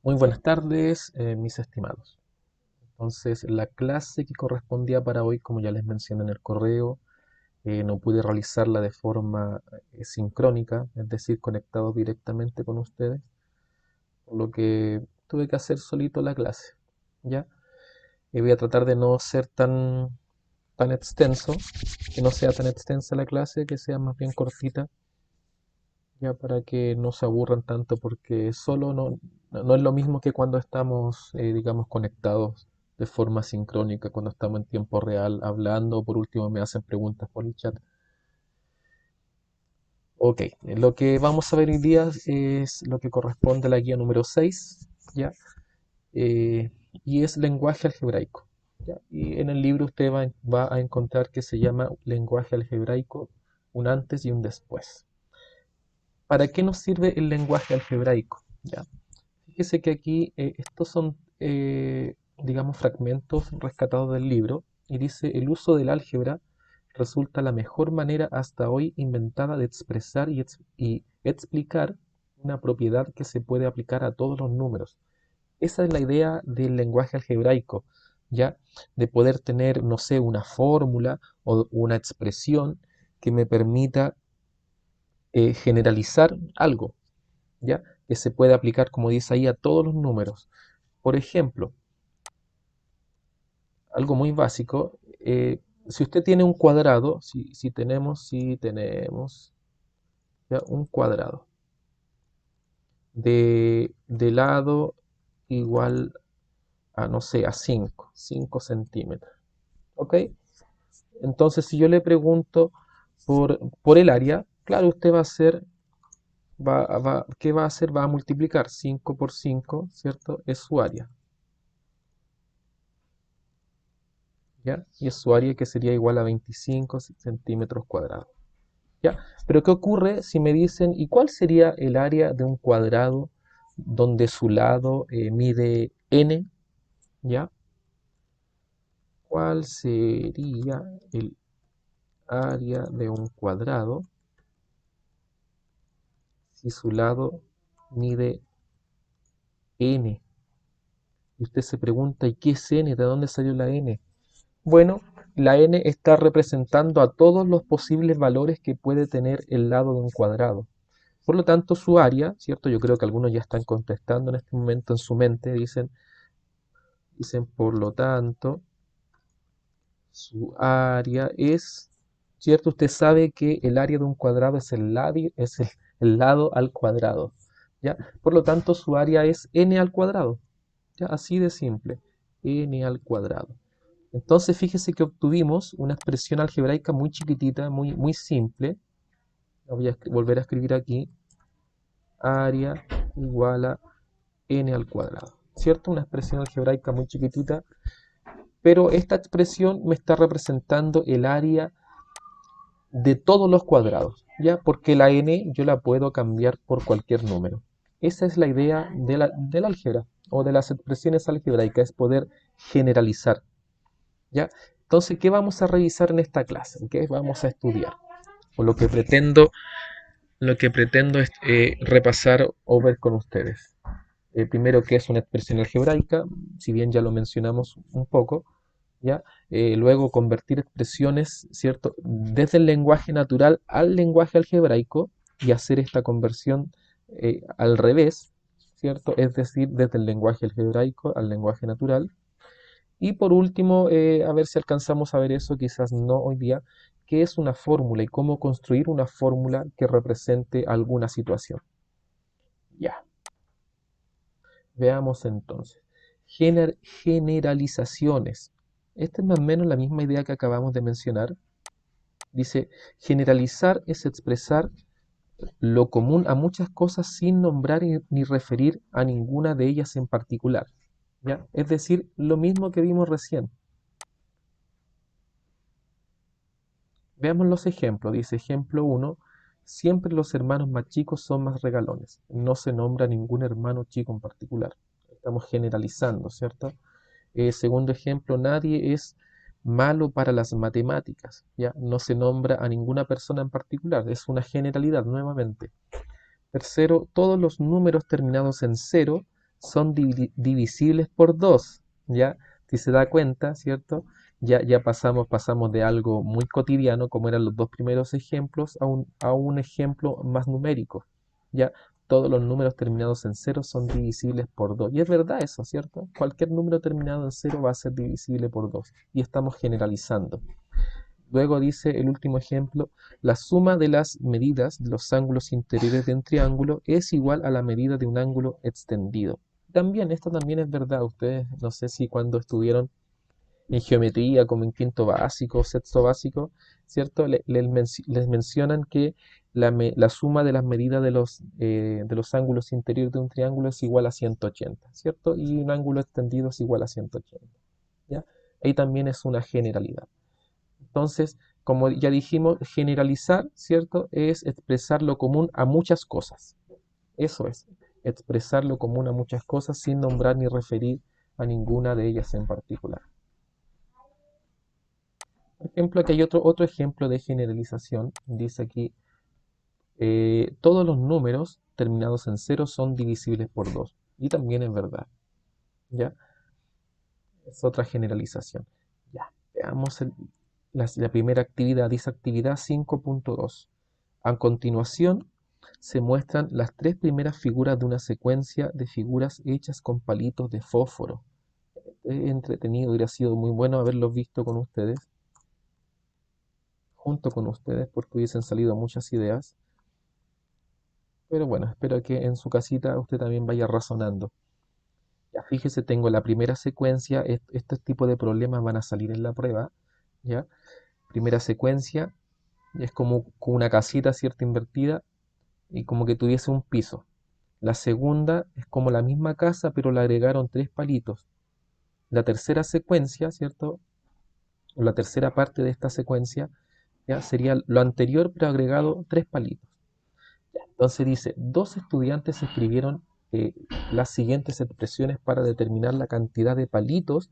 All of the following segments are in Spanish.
Muy buenas tardes, mis estimados. Entonces, la clase que correspondía para hoy, como ya les mencioné en el correo, no pude realizarla de forma sincrónica, es decir, conectado directamente con ustedes, por lo que tuve que hacer solito la clase, ¿ya? Y voy a tratar de no ser tan extenso, que no sea tan extensa la clase, que sea más bien cortita, ya para que no se aburran tanto, porque solo no es lo mismo que cuando estamos, digamos, conectados de forma sincrónica, cuando estamos en tiempo real hablando, o por último me hacen preguntas por el chat. Ok, lo que vamos a ver hoy día es lo que corresponde a la guía número 6, ¿ya? Y es lenguaje algebraico, ¿ya? Y en el libro usted va a encontrar que se llama lenguaje algebraico, un antes y un después. ¿Para qué nos sirve el lenguaje algebraico? ¿Ya? Fíjese que aquí estos son, digamos, fragmentos rescatados del libro y dice, el uso del álgebra resulta la mejor manera hasta hoy inventada de expresar y explicar una propiedad que se puede aplicar a todos los números. Esa es la idea del lenguaje algebraico, ¿ya? De poder tener, no sé, una fórmula o una expresión que me permita generalizar algo, ¿ya? Que se puede aplicar, como dice ahí, a todos los números. Por ejemplo, algo muy básico, si usted tiene un cuadrado, si tenemos ya un cuadrado de lado igual a, no sé, a 5 centímetros, ¿ok? Entonces, si yo le pregunto por el área, claro, usted va a hacer, ¿qué va a hacer? Va a multiplicar 5 por 5, ¿cierto? Es su área, ¿ya? Y es su área que sería igual a 25 centímetros cuadrados. ¿Ya? Pero ¿qué ocurre si me dicen, ¿y cuál sería el área de un cuadrado donde su lado mide n? ¿Ya? ¿Cuál sería el área de un cuadrado si su lado mide n? Y usted se pregunta, ¿y qué es n? ¿De dónde salió la n? Bueno, la n está representando a todos los posibles valores que puede tener el lado de un cuadrado. Por lo tanto, su área, ¿cierto? Yo creo que algunos ya están contestando en este momento en su mente, dicen por lo tanto, su área es, ¿cierto? Usted sabe que el área de un cuadrado es el lado al cuadrado, ¿ya? Por lo tanto, su área es n al cuadrado, ¿ya? Así de simple, n al cuadrado. Entonces, fíjese que obtuvimos una expresión algebraica muy chiquitita, muy simple. La voy a volver a escribir aquí, área igual a n al cuadrado, ¿cierto? Una expresión algebraica muy chiquitita, pero esta expresión me está representando el área de todos los cuadrados, ¿ya? Porque la n yo la puedo cambiar por cualquier número. Esa es la idea del álgebra o de las expresiones algebraicas, es poder generalizar, ¿ya? Entonces, ¿qué vamos a revisar en esta clase? ¿Qué vamos a estudiar? O lo que pretendo es repasar o ver con ustedes. Primero, qué es una expresión algebraica, si bien ya lo mencionamos un poco, ¿ya? Luego, convertir expresiones, ¿cierto? Desde el lenguaje natural al lenguaje algebraico y hacer esta conversión al revés, ¿cierto? Es decir, desde el lenguaje algebraico al lenguaje natural. Y por último, a ver si alcanzamos a ver eso, quizás no hoy día, qué es una fórmula y cómo construir una fórmula que represente alguna situación. Ya, veamos entonces. Generalizaciones. Esta es más o menos la misma idea que acabamos de mencionar. Dice, generalizar es expresar lo común a muchas cosas sin nombrar ni referir a ninguna de ellas en particular. ¿Ya? Es decir, lo mismo que vimos recién. Veamos los ejemplos. Dice ejemplo uno, siempre los hermanos más chicos son más regalones. No se nombra ningún hermano chico en particular. Estamos generalizando, ¿cierto? Segundo ejemplo, nadie es malo para las matemáticas, ¿ya? No se nombra a ninguna persona en particular, es una generalidad nuevamente. Tercero, todos los números terminados en cero son divisibles por 2, ¿ya? Si se da cuenta, ¿cierto? Ya pasamos de algo muy cotidiano, como eran los dos primeros ejemplos, a un ejemplo más numérico, ¿ya? Todos los números terminados en cero son divisibles por 2. Y es verdad eso, ¿cierto? Cualquier número terminado en cero va a ser divisible por 2. Y estamos generalizando. Luego dice el último ejemplo, la suma de las medidas de los ángulos interiores de un triángulo es igual a la medida de un ángulo extendido. También, esto también es verdad. Ustedes, no sé si cuando estuvieron en geometría, como en quinto básico, sexto básico, ¿cierto? Les mencionan que la suma de las medidas de los ángulos interiores de un triángulo es igual a 180, ¿cierto? Y un ángulo extendido es igual a 180, ¿ya? Ahí también es una generalidad. Entonces, como ya dijimos, generalizar, ¿cierto? Es expresar lo común a muchas cosas. Eso es, expresar lo común a muchas cosas sin nombrar ni referir a ninguna de ellas en particular. Por ejemplo, aquí hay otro ejemplo de generalización. Dice aquí, todos los números terminados en cero son divisibles por 2. Y también es verdad. ¿Ya? Es otra generalización. Ya, veamos la primera actividad. Dice actividad 5.2. A continuación, se muestran las tres primeras figuras de una secuencia de figuras hechas con palitos de fósforo. Es entretenido, hubiera sido muy bueno haberlos visto con ustedes, junto con ustedes, porque hubiesen salido muchas ideas. Pero bueno, espero que en su casita usted también vaya razonando. Ya, fíjese, tengo la primera secuencia, estos tipos de problemas van a salir en la prueba, ¿ya? Primera secuencia, es como una casita, ¿cierto? Invertida, y como que tuviese un piso. La segunda es como la misma casa, pero le agregaron tres palitos. La tercera secuencia, ¿cierto? O la tercera parte de esta secuencia, ya sería lo anterior, pero agregado tres palitos. Entonces dice, dos estudiantes escribieron las siguientes expresiones para determinar la cantidad de palitos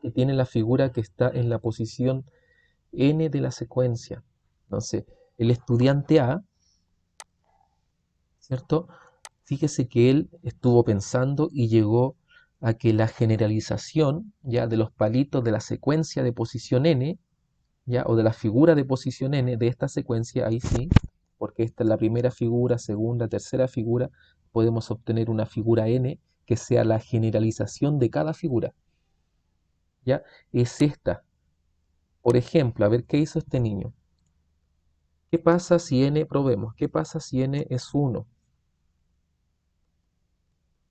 que tiene la figura que está en la posición n de la secuencia. Entonces, el estudiante A, ¿cierto? Fíjese que él estuvo pensando y llegó a que la generalización ya de los palitos de la secuencia de posición n, ya, o de la figura de posición n de esta secuencia, ahí sí, porque esta es la primera figura, segunda, tercera figura, podemos obtener una figura n que sea la generalización de cada figura. ¿Ya? Es esta. Por ejemplo, a ver qué hizo este niño. ¿Qué pasa si n, probemos, qué pasa si n es 1?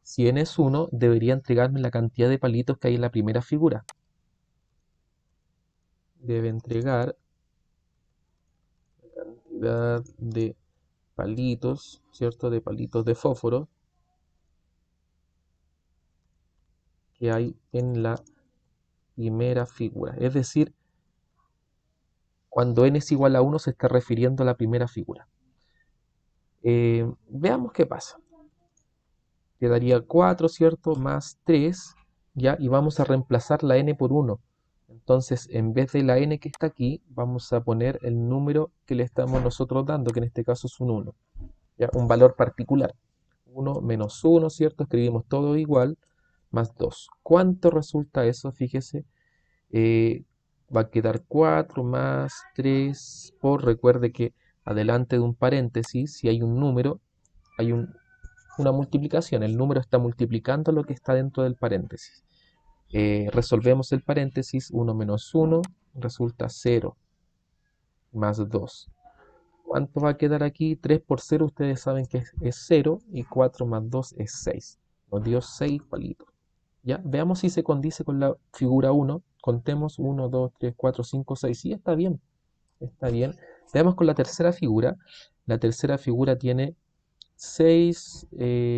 Si n es 1, debería entregarme la cantidad de palitos que hay en la primera figura. Debe entregar la cantidad de palitos, ¿cierto? De palitos de fósforo que hay en la primera figura. Es decir, cuando n es igual a 1 se está refiriendo a la primera figura. Veamos qué pasa. Quedaría 4, ¿cierto? Más 3, ¿ya? Y vamos a reemplazar la n por 1. Entonces, en vez de la n que está aquí, vamos a poner el número que le estamos nosotros dando, que en este caso es un 1, ¿ya? Un valor particular. 1 menos 1, ¿cierto? Escribimos todo igual, más 2. ¿Cuánto resulta eso? Fíjese. Va a quedar 4 más 3 por, recuerde que adelante de un paréntesis, si hay un número, hay una multiplicación. El número está multiplicando lo que está dentro del paréntesis. Resolvemos el paréntesis, 1 menos 1 resulta 0, más 2. ¿Cuánto va a quedar aquí? 3 por 0, ustedes saben que es 0, y 4 más 2 es 6. Nos dio 6 palitos. ¿Ya? Veamos si se condice con la figura 1. Contemos 1, 2, 3, 4, 5, 6. Sí, está bien. Está bien. Veamos con la tercera figura. La tercera figura tiene 6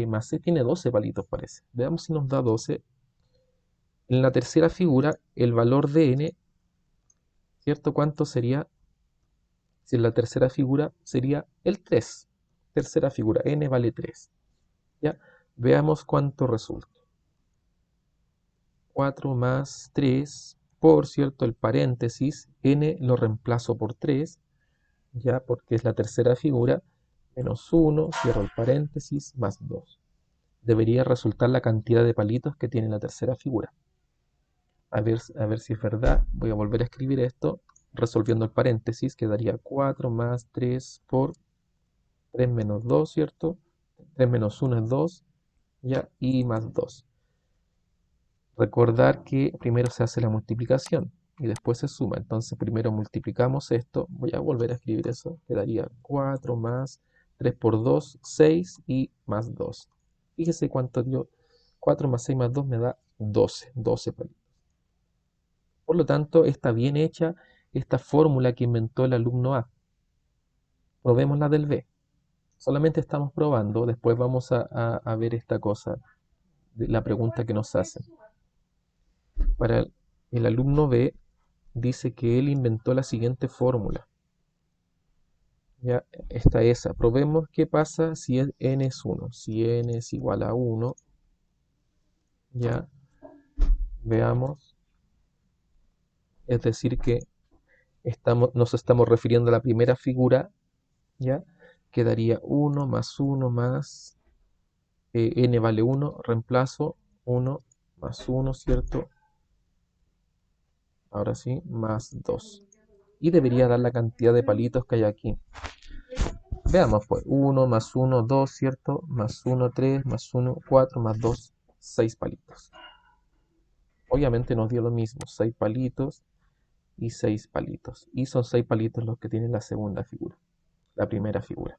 más 6, tiene 12 palitos, parece. Veamos si nos da 12. En la tercera figura, el valor de n, ¿cierto? ¿Cuánto sería? Si en la tercera figura sería el 3. Tercera figura, n vale 3. ¿Ya? Veamos cuánto resulta. 4 más 3 por, ¿cierto? El paréntesis, n lo reemplazo por 3, ya, porque es la tercera figura, menos 1, cierro el paréntesis, más 2. debería resultar la cantidad de palitos que tiene la tercera figura. A ver si es verdad. Voy a volver a escribir esto. Resolviendo el paréntesis, quedaría 4 más 3 por 3 menos 2, ¿cierto? 3 menos 1 es 2, ¿ya? Y más 2. Recordar que primero se hace la multiplicación y después se suma. Entonces primero multiplicamos esto. Voy a volver a escribir eso. Quedaría 4 más 3 por 2, 6 y más 2. Fíjese cuánto dio. 4 más 6 más 2 me da 12 palitos. Por lo tanto, está bien hecha esta fórmula que inventó el alumno A. Probemos la del B. Solamente estamos probando, después vamos a ver esta cosa, la pregunta que nos hacen. Para el alumno B, dice que él inventó la siguiente fórmula. Ya está esa. Probemos qué pasa si n es 1. Si n es igual a 1, ya veamos. Es decir que nos estamos refiriendo a la primera figura, ya quedaría 1 más 1 más n vale 1, reemplazo 1 más 1, ¿cierto? Ahora sí, más 2. Y debería dar la cantidad de palitos que hay aquí. Veamos pues, 1 más 1, 2, ¿cierto? Más 1, 3, más 1, 4, más 2, 6 palitos. Obviamente nos dio lo mismo, 6 palitos y 6 palitos. Y son 6 palitos los que tiene la segunda figura, la primera figura.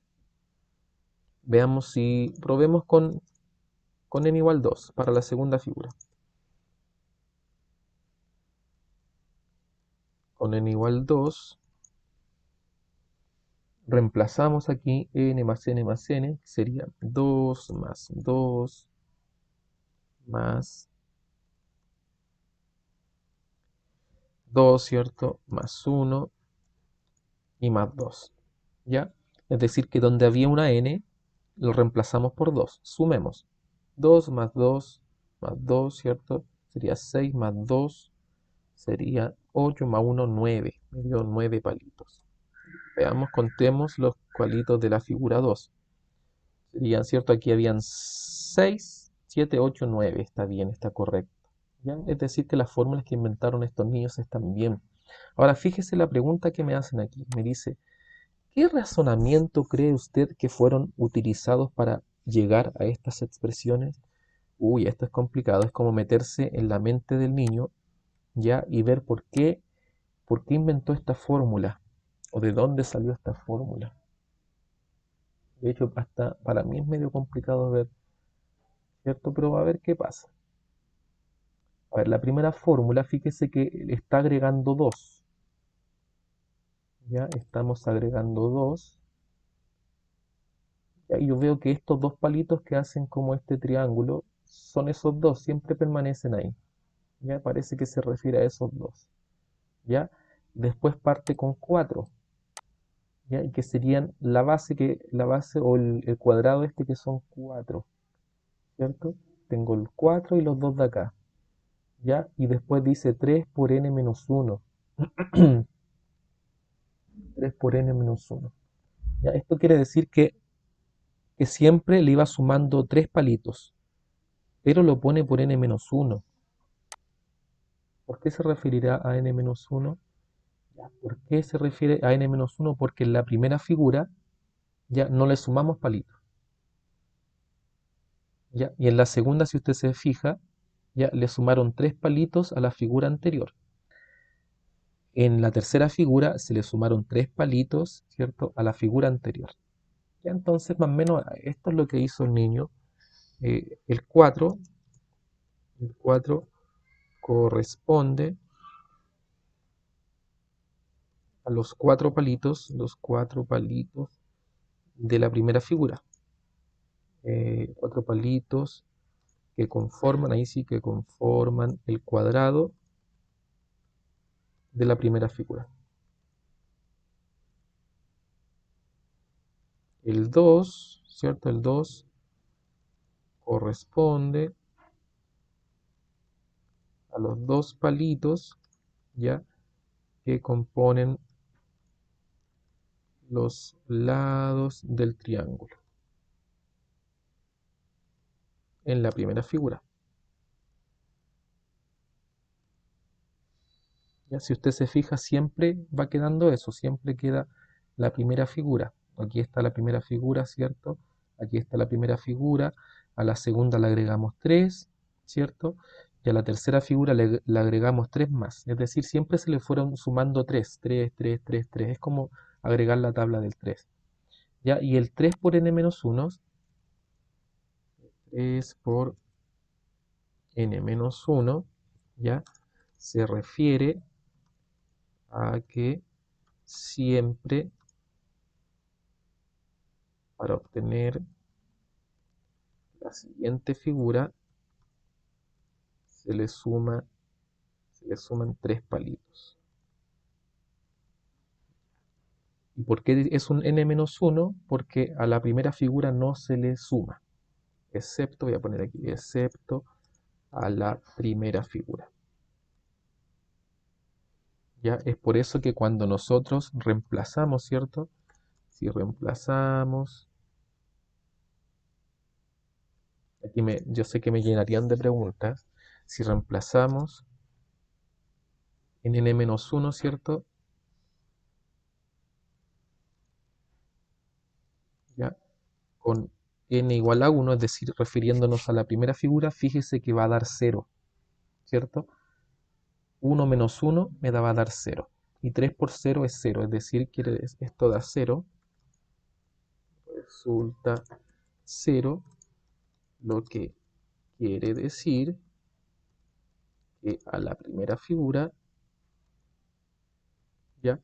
Veamos si probemos con n igual 2 para la segunda figura. Con n igual 2, reemplazamos aquí n más n más n, que sería 2 más 2 más 2, ¿cierto? Más 1 y más 2, ¿ya? Es decir, que donde había una n, lo reemplazamos por 2. Sumemos. 2 más 2 más 2, ¿cierto? Sería 6 más 2, sería 8 más 1, 9. Me dio 9 palitos. Veamos, contemos los palitos de la figura 2. Serían, ¿cierto? Aquí habían 6, 7, 8, 9. Está bien, está correcto. ¿Ya? Es decir, que las fórmulas que inventaron estos niños están bien. Ahora, fíjese la pregunta que me hacen aquí. Me dice, ¿qué razonamiento cree usted que fueron utilizados para llegar a estas expresiones? Uy, esto es complicado. Es como meterse en la mente del niño, ¿ya? Y ver por qué inventó esta fórmula o de dónde salió esta fórmula. De hecho, hasta para mí es medio complicado ver, ¿cierto? Pero a ver qué pasa. A ver, la primera fórmula, fíjese que está agregando 2. Ya estamos agregando 2. Y yo veo que estos dos palitos que hacen como este triángulo son esos dos, siempre permanecen ahí. Ya parece que se refiere a esos dos. Ya después parte con 4. ¿Ya? Y que serían la base o el cuadrado este que son 4. ¿Cierto? Tengo el 4 y los dos de acá. ¿Ya? Y después dice 3 por n menos 1. 3 por n menos 1. ¿Ya? Esto quiere decir que siempre le iba sumando 3 palitos, pero lo pone por n menos 1. ¿Por qué se referirá a n menos 1? ¿Por qué se refiere a n menos 1? Porque en la primera figura ya no le sumamos palitos. ¿Ya? Y en la segunda, si usted se fija, ya le sumaron 3 palitos a la figura anterior. En la tercera figura se le sumaron 3 palitos, ¿cierto?, a la figura anterior. Ya entonces, más o menos, esto es lo que hizo el niño. El 4 corresponde a los 4 palitos, de la primera figura. 4 palitos que conforman, ahí sí que conforman el cuadrado de la primera figura. El 2, ¿cierto? El 2 corresponde a los 2 palitos, ¿ya?, que componen los lados del triángulo. en la primera figura. Ya, si usted se fija, siempre va quedando eso, siempre queda la primera figura. Aquí está la primera figura, ¿cierto? Aquí está la primera figura, a la segunda le agregamos 3, ¿cierto? Y a la tercera figura le agregamos 3 más. Es decir, siempre se le fueron sumando 3, 3, 3, 3, 3. Es como agregar la tabla del 3. ¿Ya? Y el 3 por n-1, 3 por n-1, ¿ya? Se refiere a que siempre para obtener la siguiente figura se le suman 3 palitos. ¿Y por qué es un n-1? Porque a la primera figura no se le suma, excepto, voy a poner aquí, excepto a la primera figura. Ya es por eso que cuando nosotros reemplazamos, ¿cierto? Si reemplazamos, aquí yo sé que me llenarían de preguntas, si reemplazamos en n-1, ¿cierto? Ya, con n igual a 1, es decir, refiriéndonos a la primera figura, fíjese que va a dar 0, ¿cierto? 1 menos 1 me va a dar 0. Y 3 por 0 es 0, es decir, esto da 0, resulta 0, lo que quiere decir que a la primera figura ya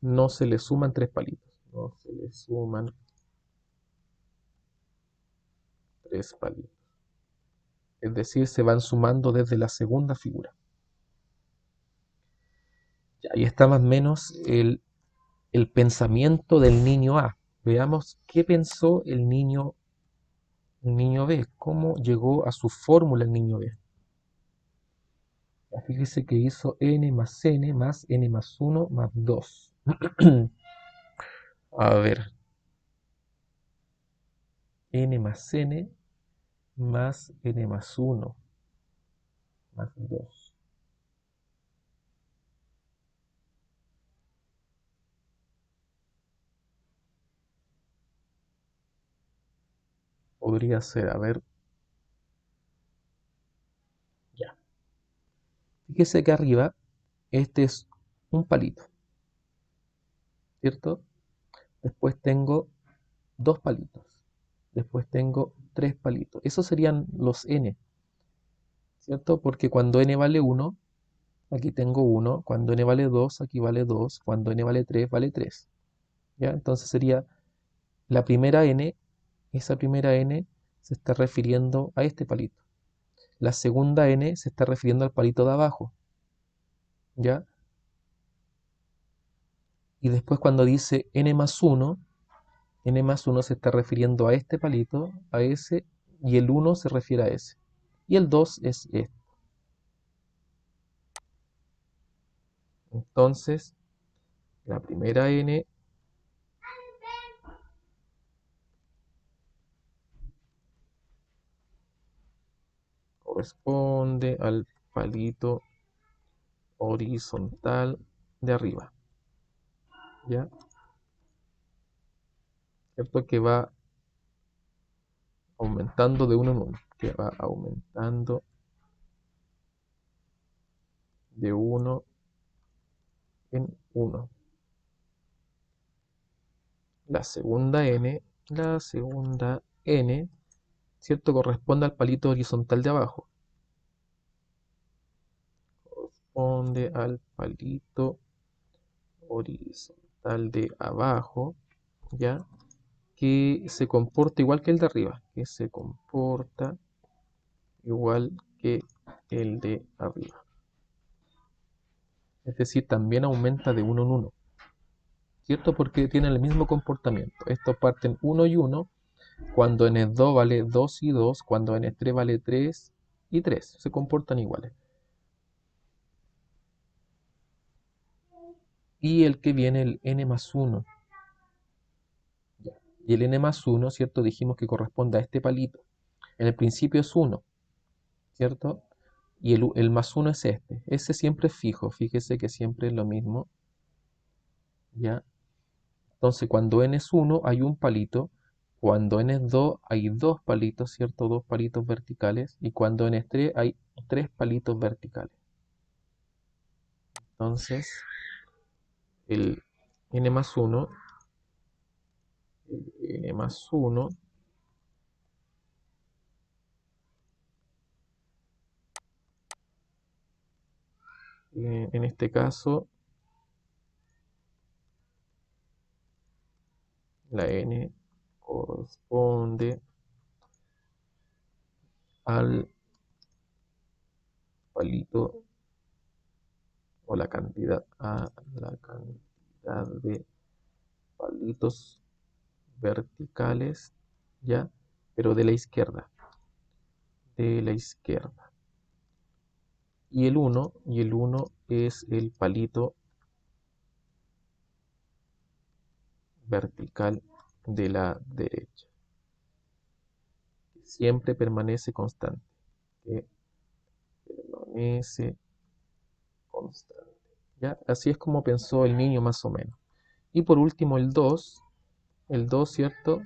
no se le suman 3 palitos, no se le suman 3 palitos. Es decir, se van sumando desde la segunda figura. Ya, ahí está más o menos el pensamiento del niño A. Veamos qué pensó el niño B, cómo llegó a su fórmula el niño B. Ya, fíjese que hizo n más n más n más 1 más 2. A ver, n más n más n más 1 más 2. Podría ser, a ver, ya. Fíjese que arriba, este es un palito, ¿cierto? Después tengo 2 palitos. Después tengo 3 palitos. Esos serían los n, ¿cierto? Porque cuando n vale 1, aquí tengo 1. Cuando n vale 2, aquí vale 2. Cuando n vale 3, vale 3. ¿Ya? Entonces sería la primera n, esa primera n se está refiriendo a este palito. La segunda n se está refiriendo al palito de abajo. ¿Ya? Y después cuando dice n más 1, n más 1 se está refiriendo a este palito, a ese, y el 1 se refiere a ese. Y el 2 es este. Entonces, la primera n corresponde al palito horizontal de arriba. ¿Ya? ¿Cierto? Que va aumentando de uno en uno. Que va aumentando de uno en uno. La segunda n, ¿cierto? Corresponde al palito horizontal de abajo. Corresponde al palito horizontal de abajo, ¿ya? Que se comporta igual que el de arriba, que se comporta igual que el de arriba. Es decir, también aumenta de uno en uno, ¿cierto? Porque tienen el mismo comportamiento. Estos parten 1 y 1, cuando n es 2 vale 2 y 2, cuando n es 3 vale 3 y 3, se comportan iguales. Y el que viene, el n más 1. Y el n más 1, ¿cierto? Dijimos que corresponde a este palito. En el principio es 1, ¿cierto? Y el más 1 es este. Ese siempre es fijo, fíjese que siempre es lo mismo, ¿ya? Entonces, cuando n es 1 hay un palito, cuando n es 2 hay dos palitos, ¿cierto? Dos palitos verticales, y cuando n es 3 hay tres palitos verticales. Entonces, el n más 1, n más 1, en este caso, la n corresponde al palito o la cantidad de palitos verticales, ¿ya? Pero de la izquierda, y el 1 es el palito vertical de la derecha, que siempre permanece constante, que permanece constante, ¿ya? Así es como pensó el niño más o menos. Y por último el 2, ¿cierto?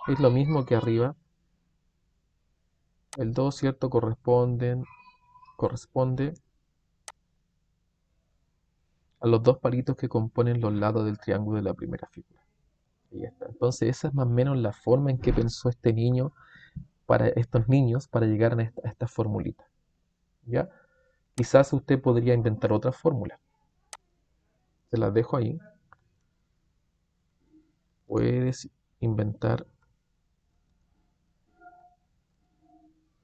Es lo mismo que arriba. El 2, ¿cierto? Corresponde a los dos palitos que componen los lados del triángulo de la primera figura. Y ya está. Entonces esa es más o menos la forma en que pensó este niño para estos niños para llegar a esta formulita. ¿Ya? Quizás usted podría inventar otra fórmula. Se las dejo ahí. Puedes inventar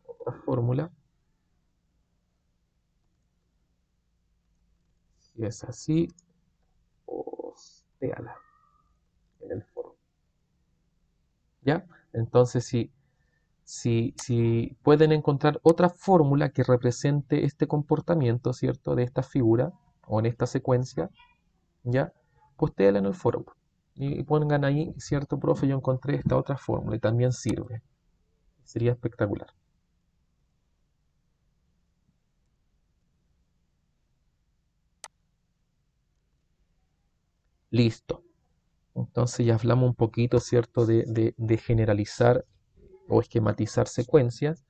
otra fórmula. Si es así, postéala en el foro. ¿Ya? Entonces, si pueden encontrar otra fórmula que represente este comportamiento, ¿cierto? De esta figura o en esta secuencia, ¿ya? Postéala en el foro. Y pongan ahí, ¿cierto, profe? Yo encontré esta otra fórmula y también sirve. Sería espectacular. Listo. Entonces ya hablamos un poquito, ¿cierto? De generalizar o esquematizar secuencias.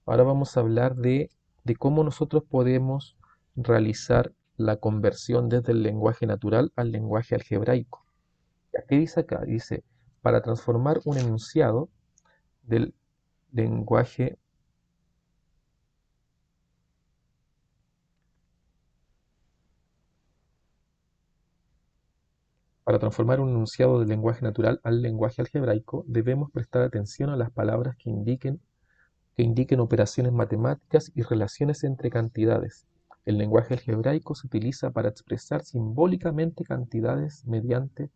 Ahora vamos a hablar de cómo nosotros podemos realizar la conversión desde el lenguaje natural al lenguaje algebraico. ¿Qué dice acá? Dice, para transformar un enunciado del lenguaje Para transformar un enunciado del lenguaje natural al lenguaje algebraico, debemos prestar atención a las palabras que indiquen operaciones matemáticas y relaciones entre cantidades. El lenguaje algebraico se utiliza para expresar simbólicamente cantidades mediante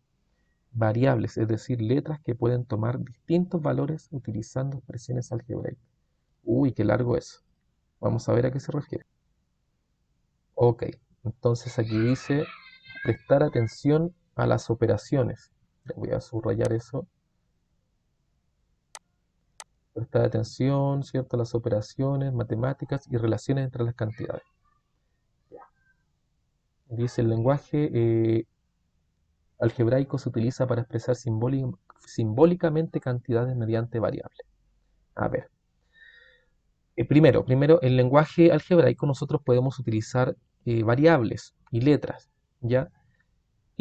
variables, es decir, letras que pueden tomar distintos valores utilizando expresiones algebraicas. Uy, qué largo es. Vamos a ver a qué se refiere. Ok, entonces aquí dice prestar atención a las operaciones. Voy a subrayar eso. Prestar atención, ¿cierto? A las operaciones matemáticas y relaciones entre las cantidades. Dice el lenguaje algebraico se utiliza para expresar simbólicamente cantidades mediante variables. A ver, primero, el lenguaje algebraico nosotros podemos utilizar variables y letras, ¿ya?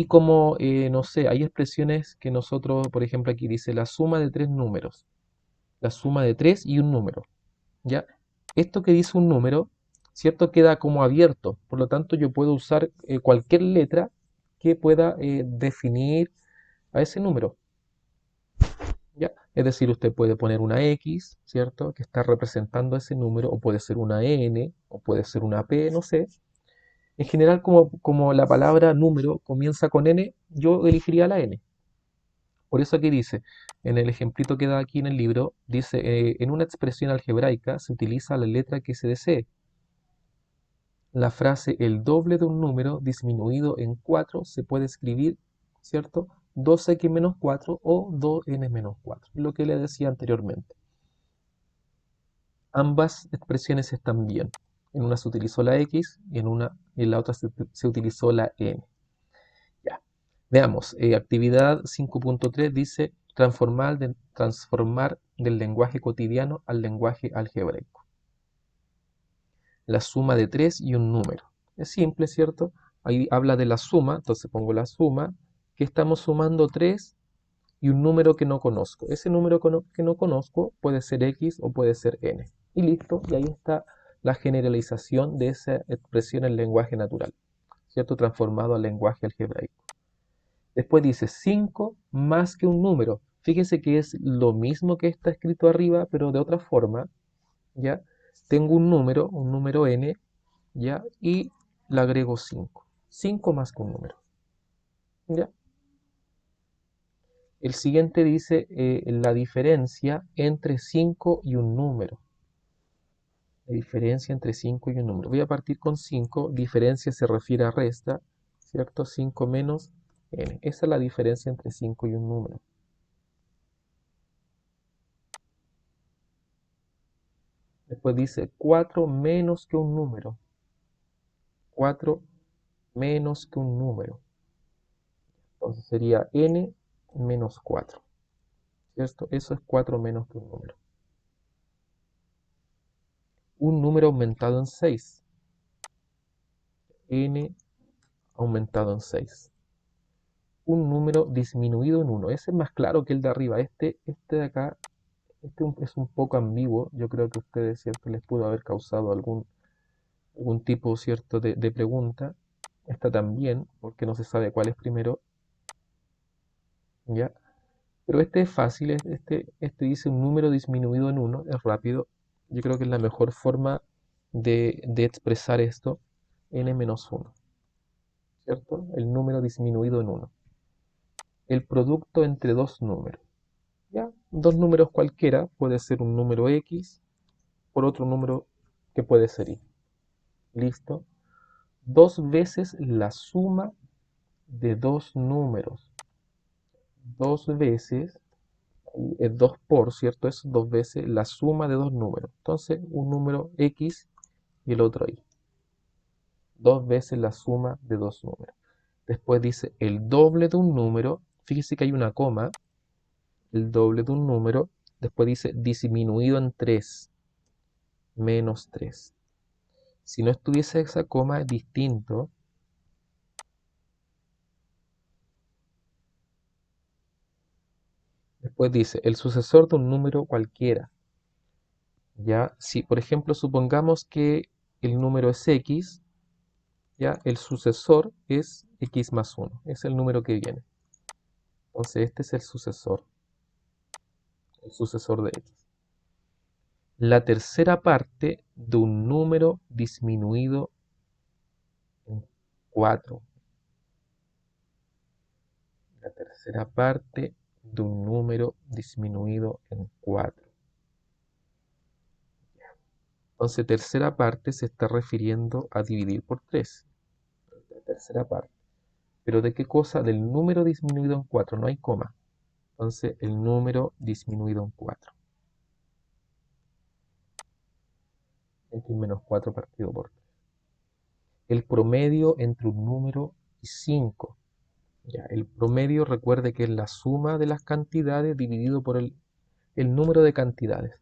Y como, no sé, hay expresiones que nosotros, por ejemplo, aquí dice la suma de tres números, la suma de tres y un número, ¿ya? Esto que dice un número, ¿cierto? Queda como abierto, por lo tanto yo puedo usar cualquier letra que pueda definir a ese número, ¿ya? Es decir, usted puede poner una X, ¿cierto? Que está representando ese número, o puede ser una N, o puede ser una P, no sé. En general, como la palabra número comienza con N, yo elegiría la N. Por eso aquí dice, en el ejemplito que da aquí en el libro, dice, en una expresión algebraica se utiliza la letra que se desee. La frase el doble de un número disminuido en 4 se puede escribir, ¿cierto? 2x menos 4 o 2n menos 4, lo que le decía anteriormente. Ambas expresiones están bien. En una se utilizó la x y en la otra se utilizó la n. Ya. Veamos, actividad 5.3 dice transformar del lenguaje cotidiano al lenguaje algebraico. La suma de 3 y un número. Es simple, ¿cierto? Ahí habla de la suma, entonces pongo la suma, que estamos sumando 3 y un número que no conozco. Ese número que no conozco puede ser x o puede ser n. Y listo, y ahí está la generalización de esa expresión en lenguaje natural, ¿cierto? Transformado al lenguaje algebraico. Después dice 5 más que un número. Fíjense que es lo mismo que está escrito arriba, pero de otra forma, ¿ya? Tengo un número n, ¿ya? Y le agrego 5. 5 más que un número, ¿ya? El siguiente dice la diferencia entre 5 y un número. La diferencia entre 5 y un número. Voy a partir con 5. Diferencia se refiere a resta, ¿cierto? 5 menos n. Esa es la diferencia entre 5 y un número. Después dice 4 menos que un número. 4 menos que un número. Entonces sería n menos 4. ¿Cierto? Eso es 4 menos que un número. Un número aumentado en 6. N aumentado en 6. Un número disminuido en 1. Ese es más claro que el de arriba. Este de acá es un poco ambiguo. Yo creo que a ustedes, ¿cierto?, les pudo haber causado algún tipo, ¿cierto?, de pregunta. Esta también, porque no se sabe cuál es primero, ¿ya? Pero este es fácil, este dice un número disminuido en 1, es rápido. Yo creo que es la mejor forma de expresar esto, n-1, ¿cierto? El número disminuido en 1. El producto entre dos números. ¿Ya? Dos números cualquiera, puede ser un número x por otro número que puede ser y. ¿Listo? Dos veces la suma de dos números. Dos veces, es 2 por, ¿cierto? Es dos veces la suma de dos números. Entonces, un número x y el otro y. Dos veces la suma de dos números. Después dice el doble de un número. Fíjese que hay una coma. El doble de un número. Después dice disminuido en 3. Menos 3. Si no estuviese esa coma, es distinto. Después dice el sucesor de un número cualquiera. Ya, si por ejemplo supongamos que el número es x, ya, el sucesor es x más 1. Es el número que viene. Entonces este es el sucesor de x. La tercera parte de un número disminuido en 4. La tercera parte de un número disminuido en 4. Entonces, tercera parte se está refiriendo a dividir por 3. La tercera parte. ¿Pero de qué cosa? Del número disminuido en 4. No hay coma. Entonces, el número disminuido en 4. X menos 4 partido por 3. El promedio entre un número y 5. Ya, el promedio, recuerde que es la suma de las cantidades dividido por el número de cantidades.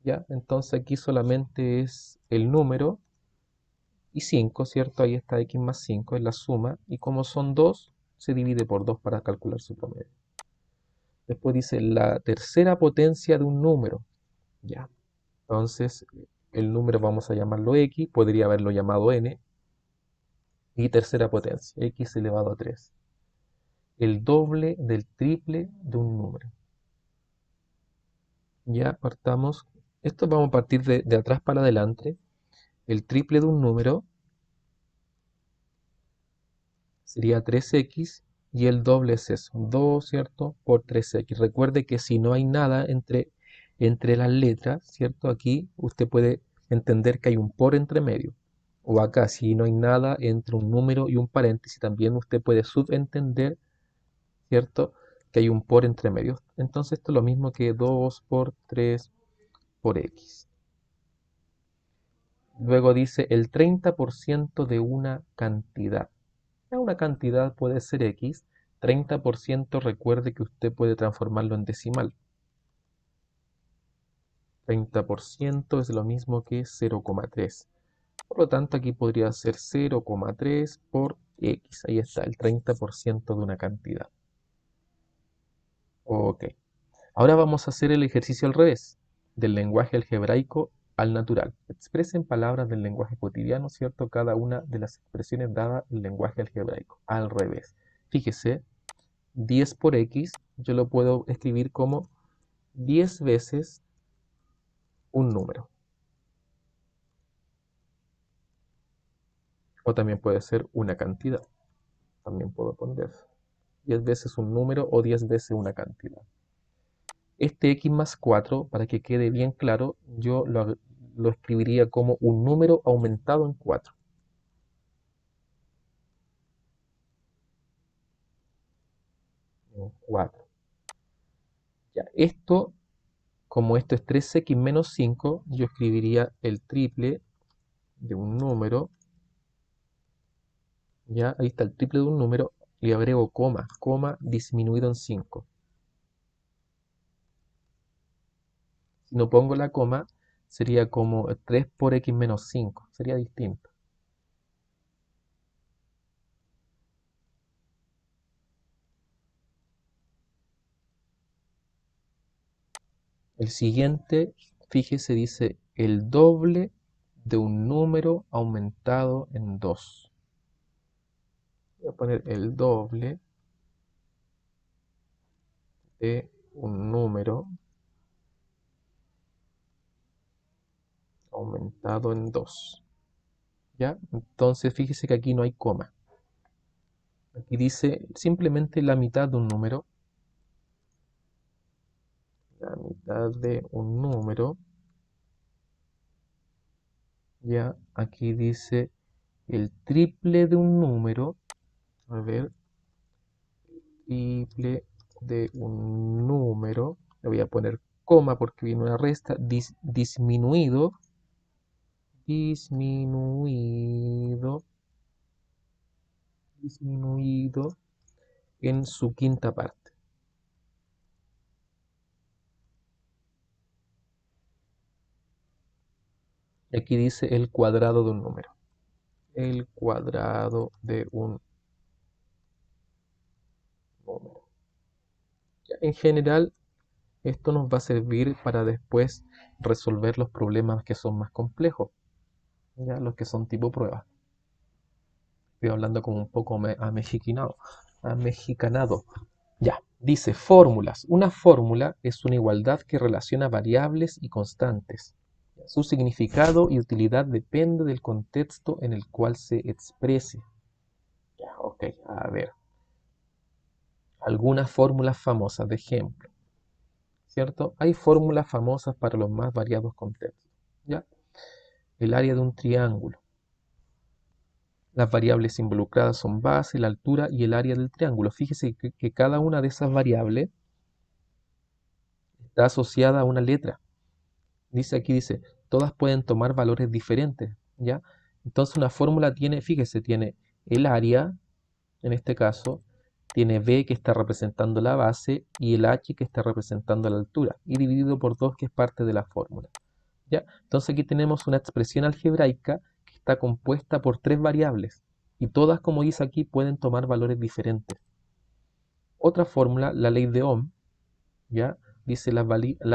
¿Ya? Entonces aquí solamente es el número y 5, ¿cierto? Ahí está x más 5, es la suma. Y como son 2, se divide por 2 para calcular su promedio. Después dice la tercera potencia de un número. ¿Ya? Entonces el número vamos a llamarlo x, podría haberlo llamado n. Y tercera potencia, x elevado a 3. El doble del triple de un número. Ya partamos. Esto vamos a partir de atrás para adelante. El triple de un número sería 3x y el doble es eso, 2, ¿cierto? Por 3x. Recuerde que si no hay nada entre las letras, ¿cierto? Aquí usted puede entender que hay un por entre medio. O acá, si no hay nada entre un número y un paréntesis, también usted puede subentender, ¿cierto?, que hay un por entre medio. Entonces esto es lo mismo que 2 por 3 por x. Luego dice el 30% de una cantidad. Ya, una cantidad puede ser X. 30% recuerde que usted puede transformarlo en decimal. 30% es lo mismo que 0,3. Por lo tanto, aquí podría ser 0,3 por X. Ahí está, el 30% de una cantidad. Ok. Ahora vamos a hacer el ejercicio al revés, del lenguaje algebraico al natural. Expresa en palabras del lenguaje cotidiano, ¿cierto? Cada una de las expresiones dada el lenguaje algebraico, al revés. Fíjese, 10 por X, yo lo puedo escribir como 10 veces un número. O también puede ser una cantidad. También puedo poner 10 veces un número o 10 veces una cantidad. Este x más 4, para que quede bien claro, yo lo escribiría como un número aumentado en 4. 4. Ya, esto, como esto es 3x menos 5, yo escribiría el triple de un número. Ya, ahí está el triple de un número. Y agrego coma, coma disminuido en 5. Si no pongo la coma, sería como 3 por x menos 5. Sería distinto. El siguiente, fíjese, dice el doble de un número aumentado en 2. Voy a poner el doble de un número aumentado en 2. ¿Ya? Entonces fíjese que aquí no hay coma. Aquí dice simplemente la mitad de un número. La mitad de un número. Ya, aquí dice el triple de un número. A ver, triple de un número. Le voy a poner coma porque viene una resta. Disminuido. Disminuido. Disminuido en su quinta parte. Y aquí dice el cuadrado de un número. El cuadrado de un número. Ya, en general, esto nos va a servir para después resolver los problemas que son más complejos, ya los que son tipo prueba. Estoy hablando como un poco amexicanado. Ya, dice fórmulas. Una fórmula es una igualdad que relaciona variables y constantes. Su significado y utilidad depende del contexto en el cual se exprese. Ya, ok, a ver. Algunas fórmulas famosas de ejemplo, ¿cierto? Hay fórmulas famosas para los más variados contextos, ¿ya? El área de un triángulo. Las variables involucradas son base, la altura y el área del triángulo. Fíjese que cada una de esas variables está asociada a una letra. Dice, todas pueden tomar valores diferentes, ¿ya? Entonces una fórmula tiene, fíjese, tiene el área, en este caso, tiene b que está representando la base y el h que está representando la altura, y dividido por 2 que es parte de la fórmula, ¿ya? Entonces aquí tenemos una expresión algebraica que está compuesta por 3 variables, y todas, como dice aquí, pueden tomar valores diferentes. Otra fórmula, la ley de Ohm, ¿ya? Dice las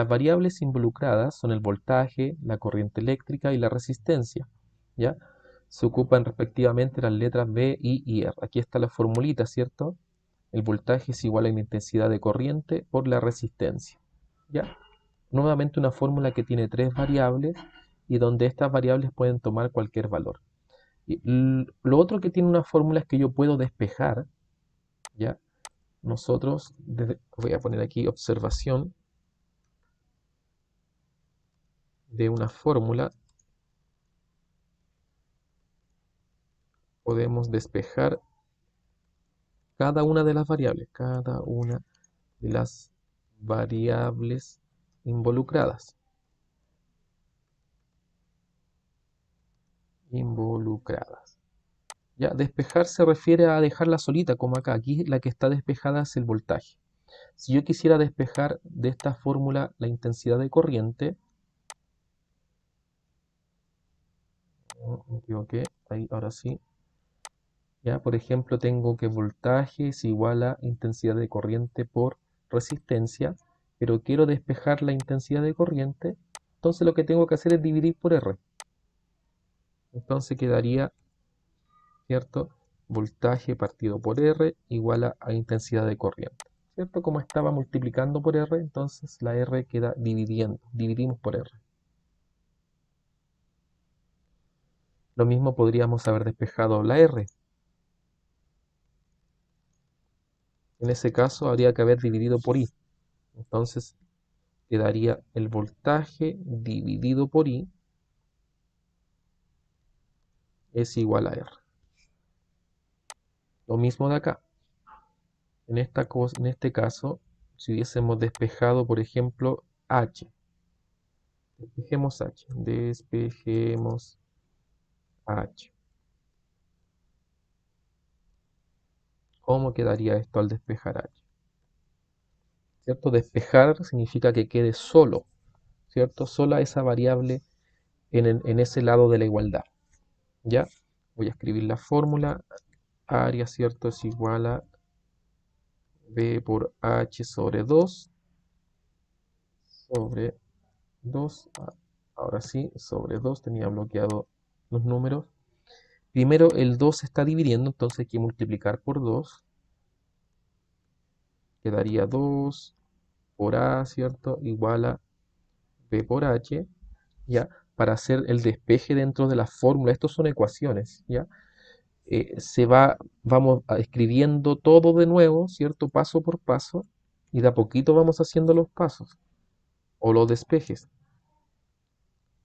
variables involucradas son el voltaje, la corriente eléctrica y la resistencia, ¿ya? Se ocupan respectivamente las letras B, I y R. Aquí está la formulita, ¿cierto? El voltaje es igual a la intensidad de corriente por la resistencia, ¿ya? Nuevamente una fórmula que tiene 3 variables y donde estas variables pueden tomar cualquier valor. Y lo otro que tiene una fórmula es que yo puedo despejar, ¿ya? Nosotros, voy a poner aquí observación de una fórmula, podemos despejar cada una de las variables involucradas. involucradas. Ya, despejar se refiere a dejarla solita, como acá. Aquí la que está despejada es el voltaje. Si yo quisiera despejar de esta fórmula la intensidad de corriente, me equivoqué, ahí, ahora sí. Ya, por ejemplo, tengo que voltaje es igual a intensidad de corriente por resistencia, pero quiero despejar la intensidad de corriente, entonces lo que tengo que hacer es dividir por R. Entonces quedaría, ¿cierto? Voltaje partido por R igual a intensidad de corriente. ¿Cierto? Como estaba multiplicando por R, entonces la R queda dividiendo. Dividimos por R. Lo mismo podríamos haber despejado la R. En ese caso habría que haber dividido por I. Entonces quedaría el voltaje dividido por I es igual a R. Lo mismo de acá. En este caso, si hubiésemos despejado, por ejemplo, H. Despejemos H. Despejemos H. ¿Cómo quedaría esto al despejar H? ¿Cierto? Despejar significa que quede solo, ¿cierto? Sola esa variable en ese lado de la igualdad. ¿Ya? Voy a escribir la fórmula. Área, ¿cierto? Es igual a B por H sobre 2. Sobre 2. Ahora sí, sobre 2. Tenía bloqueado los números. Primero el 2 se está dividiendo, entonces hay que multiplicar por 2. Quedaría 2 por A, ¿cierto? Igual a B por H. ¿Ya? Para hacer el despeje dentro de la fórmula. Estos son ecuaciones, ¿ya? Vamos escribiendo todo de nuevo, ¿cierto? Paso por paso, y de a poquito vamos haciendo los pasos o los despejes.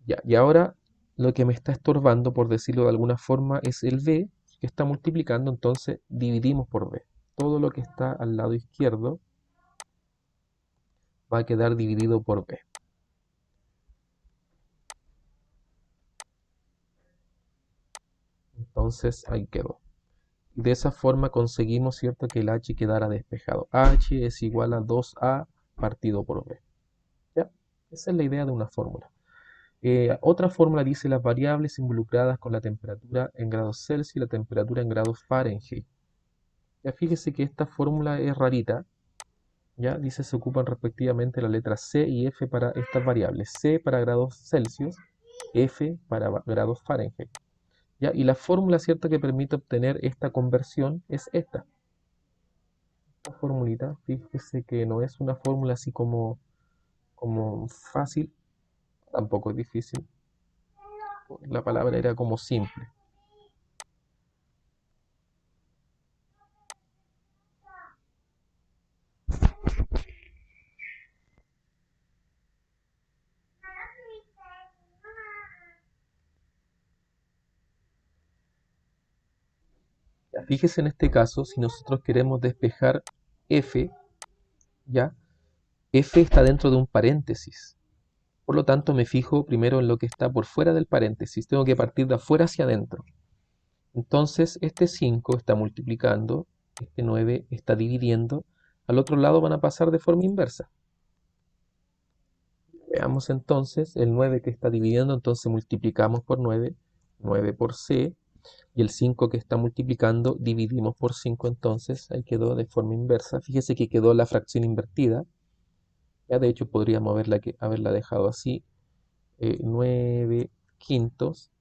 Ya, y ahora lo que me está estorbando, por decirlo de alguna forma, es el B, que está multiplicando, entonces dividimos por B. Todo lo que está al lado izquierdo va a quedar dividido por B. Entonces ahí quedó. De esa forma conseguimos, ¿cierto?, que el H quedara despejado. H es igual a 2A partido por B. ¿Ya? Esa es la idea de una fórmula. Otra fórmula dice las variables involucradas con la temperatura en grados Celsius y la temperatura en grados Fahrenheit. Ya fíjese que esta fórmula es rarita. Ya dice se ocupan respectivamente la letra C y F para estas variables. C para grados Celsius, F para grados Fahrenheit. ¿Ya? Y la fórmula cierta que permite obtener esta conversión es esta. Esta formulita, fíjese que no es una fórmula así como fácil, tampoco es difícil. La palabra era como simple. Ya, fíjese en este caso, si nosotros queremos despejar F, ¿ya? F está dentro de un paréntesis. Por lo tanto, me fijo primero en lo que está por fuera del paréntesis. Tengo que partir de afuera hacia adentro. Entonces, este 5 está multiplicando, este 9 está dividiendo. Al otro lado van a pasar de forma inversa. Veamos entonces el 9 que está dividiendo, entonces multiplicamos por 9, 9 por C, y el 5 que está multiplicando dividimos por 5, entonces ahí quedó de forma inversa. Fíjese que quedó la fracción invertida. Ya de hecho podríamos haberla dejado así, 9 quintos,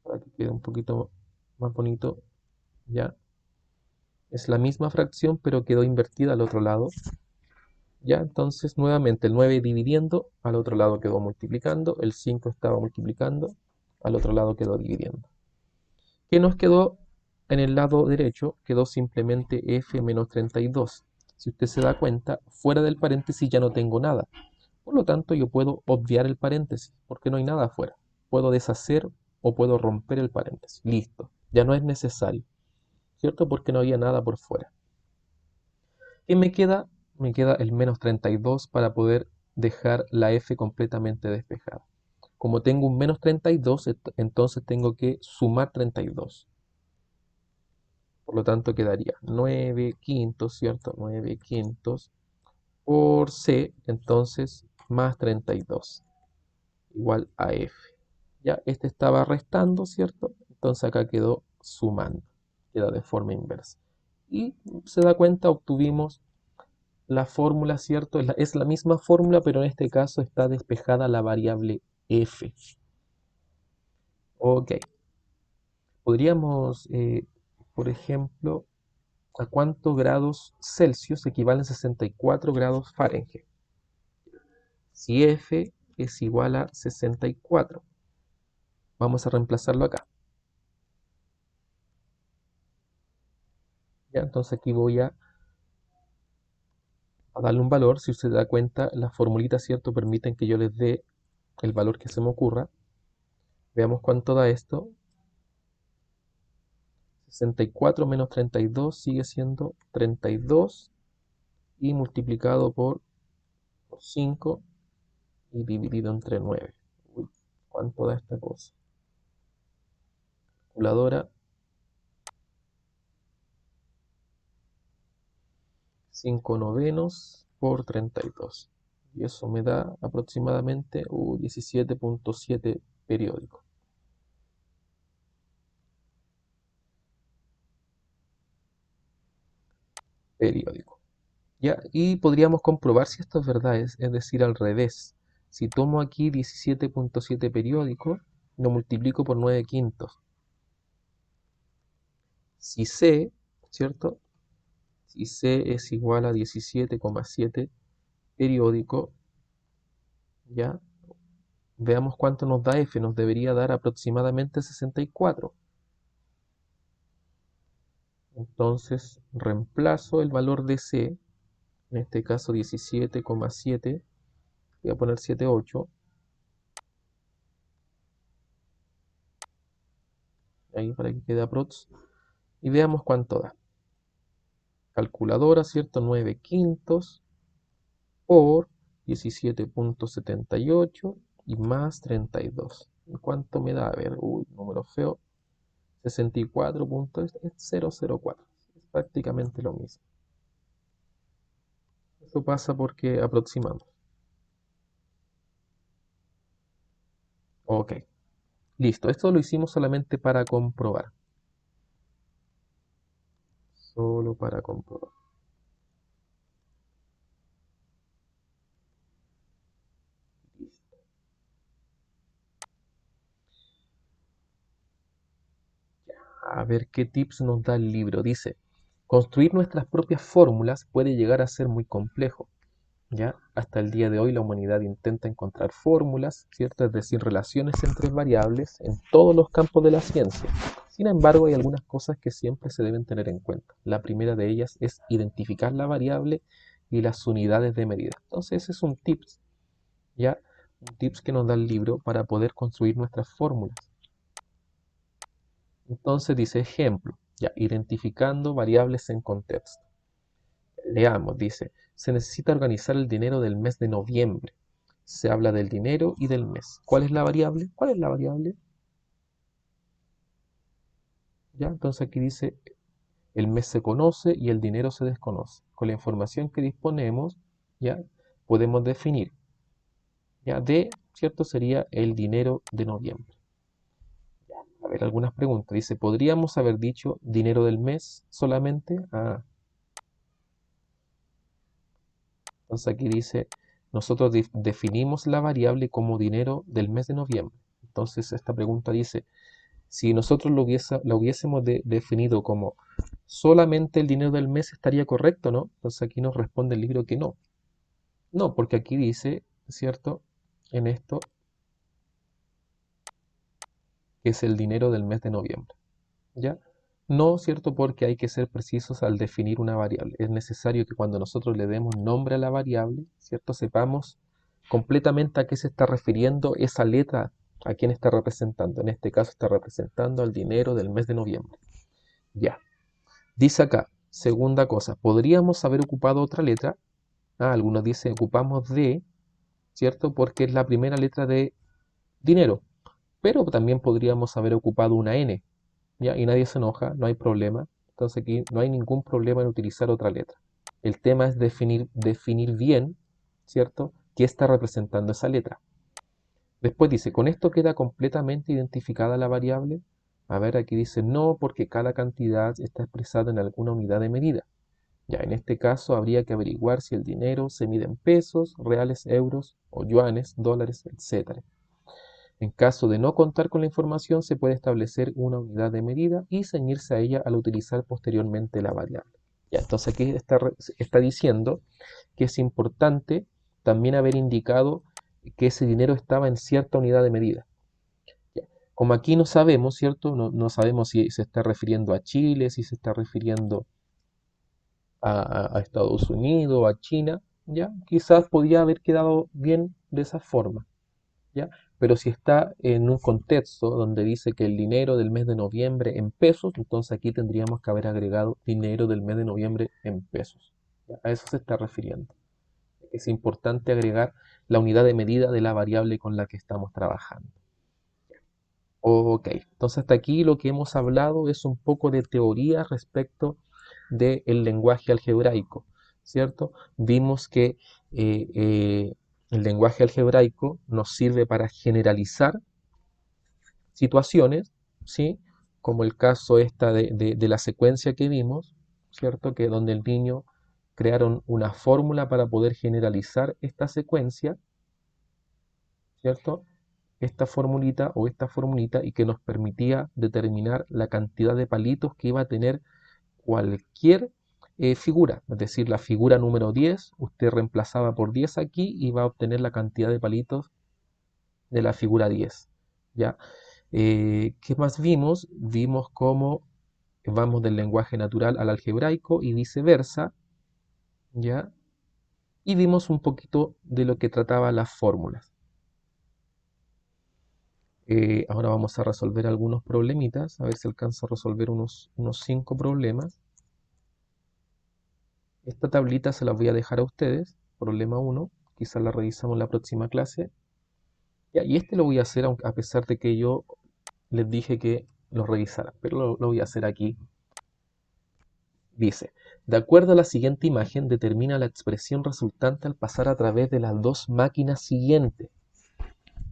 para que quede un poquito más bonito. Ya es la misma fracción, pero quedó invertida al otro lado. Ya, entonces nuevamente el 9 dividiendo, al otro lado quedó multiplicando, el 5 estaba multiplicando, al otro lado quedó dividiendo. ¿Qué nos quedó en el lado derecho? Quedó simplemente f menos 32. Si usted se da cuenta, fuera del paréntesis ya no tengo nada. Por lo tanto, yo puedo obviar el paréntesis, porque no hay nada afuera. Puedo deshacer o puedo romper el paréntesis. Listo, ya no es necesario, ¿cierto? Porque no había nada por fuera. ¿Qué me queda? Me queda el menos 32 para poder dejar la f completamente despejada. como tengo un menos 32, entonces tengo que sumar 32. Por lo tanto quedaría 9 quintos, ¿cierto? 9 quintos por C, entonces más 32, igual a F. Ya, este estaba restando, ¿cierto? Entonces acá quedó sumando, queda de forma inversa. Y se da cuenta, obtuvimos la fórmula, ¿cierto? Es la misma fórmula, pero en este caso está despejada la variable F. Ok, podríamos, por ejemplo, ¿a cuántos grados Celsius equivalen 64 grados Fahrenheit? Si F es igual a 64, vamos a reemplazarlo acá. ¿Ya? Entonces aquí voy a darle un valor. Si usted se da cuenta, las formulitas, ¿cierto?, permiten que yo les dé el valor que se me ocurra. Veamos cuánto da esto. 64 menos 32 sigue siendo 32 y multiplicado por 5 y dividido entre 9. Uy, ¿cuánto da esta cosa? Calculadora. 5 novenos por 32. Y eso me da aproximadamente 17.7 periódico. ¿Ya? Y podríamos comprobar si esto es verdad, es decir, al revés. Si tomo aquí 17.7 periódico, lo multiplico por 9 quintos. Si C, ¿cierto? Si C es igual a 17,7 periódico, ¿ya? Veamos cuánto nos da F, nos debería dar aproximadamente 64. Entonces reemplazo el valor de C, en este caso 17,7, voy a poner 78, ahí para que quede aprox, y veamos cuánto da. Calculadora, ¿cierto? 9 quintos por 17.78 y más 32. ¿Y cuánto me da? A ver, número feo. 64.004. Es prácticamente lo mismo. Eso pasa porque aproximamos. Ok, listo. Esto lo hicimos solamente para comprobar. Solo para comprobar. Listo. A ver qué tips nos da el libro. Dice, construir nuestras propias fórmulas puede llegar a ser muy complejo. ¿Ya? Hasta el día de hoy la humanidad intenta encontrar fórmulas, ¿cierto? Es decir, relaciones entre variables en todos los campos de la ciencia. Sin embargo, hay algunas cosas que siempre se deben tener en cuenta. La primera de ellas es identificar la variable y las unidades de medida. Entonces, ese es un tips, ¿ya? Un tips que nos da el libro para poder construir nuestras fórmulas. Entonces dice ejemplo, ya, identificando variables en contexto. Leamos, dice, se necesita organizar el dinero del mes de noviembre. Se habla del dinero y del mes. ¿Cuál es la variable? ¿Cuál es la variable? ¿Ya? Entonces aquí dice, el mes se conoce y el dinero se desconoce. Con la información que disponemos, ya podemos definir, ya D, ¿cierto? Sería el dinero de noviembre. A ver, algunas preguntas. Dice, ¿podríamos haber dicho dinero del mes solamente? Entonces aquí dice, nosotros definimos la variable como dinero del mes de noviembre. Entonces esta pregunta dice, si nosotros la hubiésemos definido como solamente el dinero del mes, estaría correcto, ¿no? Entonces aquí nos responde el libro que no. No, porque aquí dice, ¿cierto? En esto, que es el dinero del mes de noviembre. ¿Ya? No, ¿cierto? Porque hay que ser precisos al definir una variable. Es necesario que cuando nosotros le demos nombre a la variable, ¿cierto? Sepamos completamente a qué se está refiriendo esa letra, a quién está representando. En este caso está representando al dinero del mes de noviembre. Ya. Dice acá, segunda cosa, podríamos haber ocupado otra letra. Algunos dicen ocupamos D, ¿cierto? Porque es la primera letra de dinero, pero también podríamos haber ocupado una n, ¿ya? Y nadie se enoja, no hay problema. Entonces aquí no hay ningún problema en utilizar otra letra. El tema es definir bien, ¿cierto?, qué está representando esa letra. Después dice, ¿con esto queda completamente identificada la variable? A ver, aquí dice no, porque cada cantidad está expresada en alguna unidad de medida. Ya, en este caso habría que averiguar si el dinero se mide en pesos, reales, euros o yuanes, dólares, etc. En caso de no contar con la información, se puede establecer una unidad de medida y ceñirse a ella al utilizar posteriormente la variable. Ya, entonces aquí está diciendo que es importante también haber indicado que ese dinero estaba en cierta unidad de medida. Ya, como aquí no sabemos, ¿cierto? No sabemos si se está refiriendo a Chile, si se está refiriendo a Estados Unidos, a China, ¿ya? Quizás podría haber quedado bien de esa forma, ¿ya? Pero si está en un contexto donde dice que el dinero del mes de noviembre en pesos, entonces aquí tendríamos que haber agregado dinero del mes de noviembre en pesos, ¿ya? A eso se está refiriendo. Es importante agregar la unidad de medida de la variable con la que estamos trabajando. Ok, entonces hasta aquí lo que hemos hablado es un poco de teoría respecto del lenguaje algebraico, ¿cierto? Vimos que el lenguaje algebraico nos sirve para generalizar situaciones, ¿sí? Como el caso esta de la secuencia que vimos, ¿cierto? Que donde el niño crearon una fórmula para poder generalizar esta secuencia, ¿cierto? Esta formulita o esta formulita y que nos permitía determinar la cantidad de palitos que iba a tener cualquier figura. Es decir, la figura número 10, usted reemplazaba por 10 aquí y va a obtener la cantidad de palitos de la figura 10. ¿Ya? ¿Qué más vimos? Vimos cómo vamos del lenguaje natural al algebraico y viceversa, ¿ya? Y vimos un poquito de lo que trataba las fórmulas. Ahora vamos a resolver algunos problemitas, a ver si alcanzo a resolver unos 5 problemas. Esta tablita se la voy a dejar a ustedes, problema 1, quizás la revisamos en la próxima clase. Ya, y este lo voy a hacer a pesar de que yo les dije que lo revisaran, pero lo voy a hacer aquí. Dice, de acuerdo a la siguiente imagen, determina la expresión resultante al pasar a través de las dos máquinas siguientes.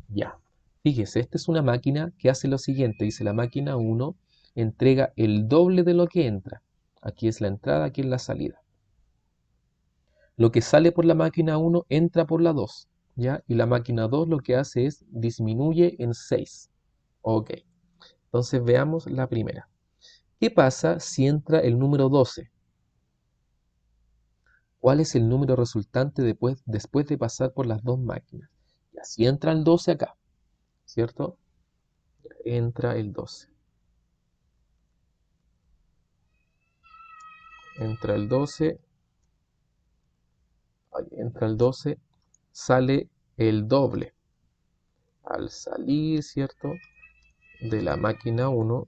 Ya, fíjese, esta es una máquina que hace lo siguiente, dice la máquina 1 entrega el doble de lo que entra. Aquí es la entrada, aquí es la salida. Lo que sale por la máquina 1 entra por la 2, ¿ya? Y la máquina 2 lo que hace es disminuye en 6. Ok, entonces veamos la primera. ¿Qué pasa si entra el número 12? ¿Cuál es el número resultante después de pasar por las dos máquinas? Ya, si entra el 12 acá, ¿cierto? Entra el 12. Entra el 12. Entra el 12. Sale el doble. Al salir, ¿cierto? De la máquina 1,